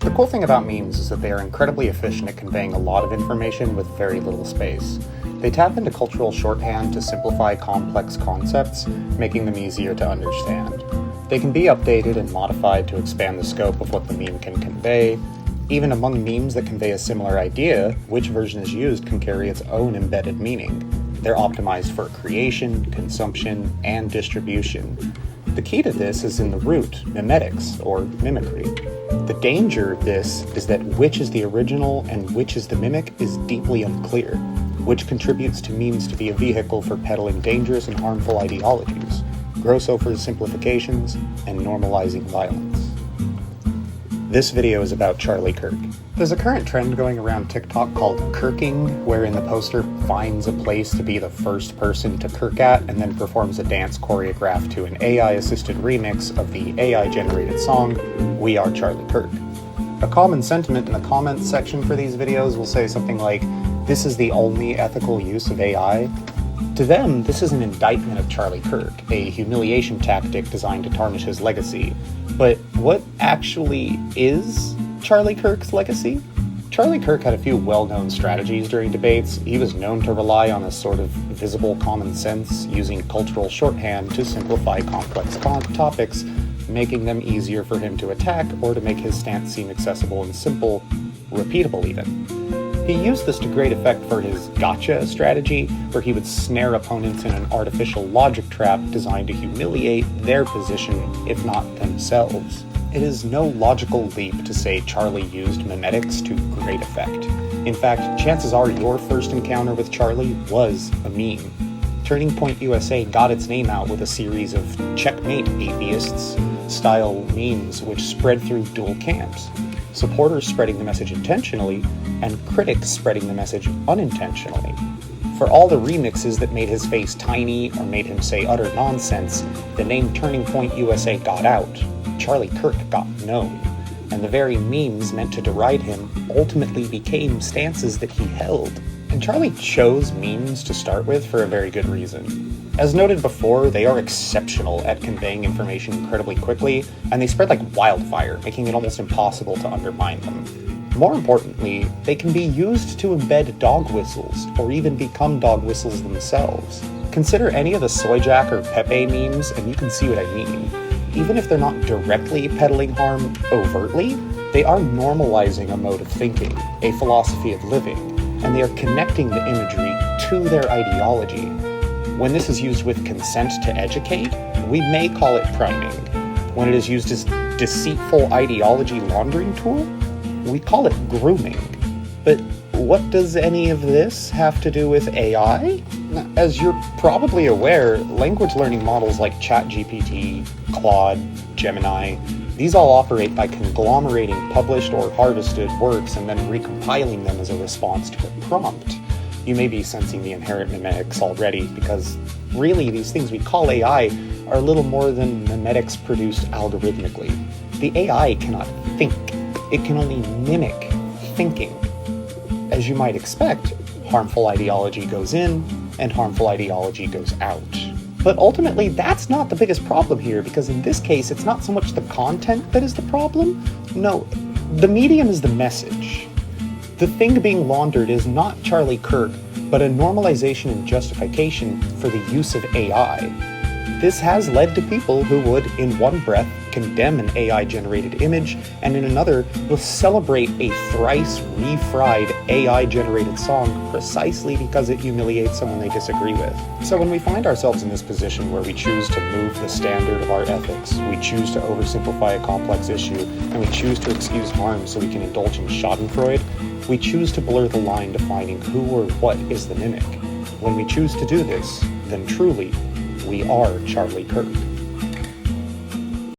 The cool thing about memes is that they are incredibly efficient at conveying a lot of information with very little space. They tap into cultural shorthand to simplify complex concepts, making them easier to understand. They can be updated and modified to expand the scope of what the meme can convey. Even among memes that convey a similar idea, which version is used can carry its own embedded meaning. They're optimized for creation, consumption, and distribution. The key to this is in the root, mimetics, or mimicry. The danger of this is that which is the original and which is the mimic is deeply unclear, which contributes to memes to be a vehicle for peddling dangerous and harmful ideologies, gross oversimplifications, and normalizing violence. This video is about Charlie Kirk. There's a current trend going around TikTok called Kirking, wherein the poster finds a place to be the first person to Kirk at and then performs a dance choreographed to an AI-assisted remix of the AI-generated song, We Are Charlie Kirk. A common sentiment in the comments section for these videos will say something like, "This is the only ethical use of AI." To them, this is an indictment of Charlie Kirk, a humiliation tactic designed to tarnish his legacy. But what actually is Charlie Kirk's legacy? Charlie Kirk had a few well-known strategies during debates. He was known to rely on a sort of visible common sense, using cultural shorthand to simplify complex topics, making them easier for him to attack or to make his stance seem accessible and simple, repeatable even. He used this to great effect for his gotcha strategy, where he would snare opponents in an artificial logic trap designed to humiliate their position, if not themselves. It is no logical leap to say Charlie used mimetics to great effect. In fact, chances are your first encounter with Charlie was a meme. Turning Point USA got its name out with a series of checkmate atheists style memes which spread through dual camps. Supporters spreading the message intentionally, and critics spreading the message unintentionally. For all the remixes that made his face tiny or made him say utter nonsense, the name Turning Point USA got out. Charlie Kirk got known, and the very memes meant to deride him ultimately became stances that he held. And Charlie chose memes to start with for a very good reason. As noted before, they are exceptional at conveying information incredibly quickly, and they spread like wildfire, making it almost impossible to undermine them. More importantly, they can be used to embed dog whistles, or even become dog whistles themselves. Consider any of the Soy Jack or Pepe memes, and you can see what I mean. Even if they're not directly peddling harm overtly, they are normalizing a mode of thinking, a philosophy of living, and they are connecting the imagery to their ideology. When this is used with consent to educate, we may call it priming. When it is used as deceitful ideology laundering tool, we call it grooming. But what does any of this have to do with AI? As you're probably aware, language learning models like ChatGPT, Claude, Gemini, these all operate by conglomerating published or harvested works and then recompiling them as a response to a prompt. You may be sensing the inherent mimetics already, because really these things we call AI are little more than mimetics produced algorithmically. The AI cannot think. It can only mimic thinking. As you might expect, harmful ideology goes in, and harmful ideology goes out. But ultimately, that's not the biggest problem here, because in this case, it's not so much the content that is the problem. No, the medium is the message. The thing being laundered is not Charlie Kirk, but a normalization and justification for the use of AI. This has led to people who would, in one breath, condemn an AI-generated image, and in another, will celebrate a thrice refried AI-generated song precisely because it humiliates someone they disagree with. So when we find ourselves in this position where we choose to move the standard of our ethics, we choose to oversimplify a complex issue, and we choose to excuse harm so we can indulge in schadenfreude, we choose to blur the line defining who or what is the mimic. When we choose to do this, then truly, we are Charlie Kirk.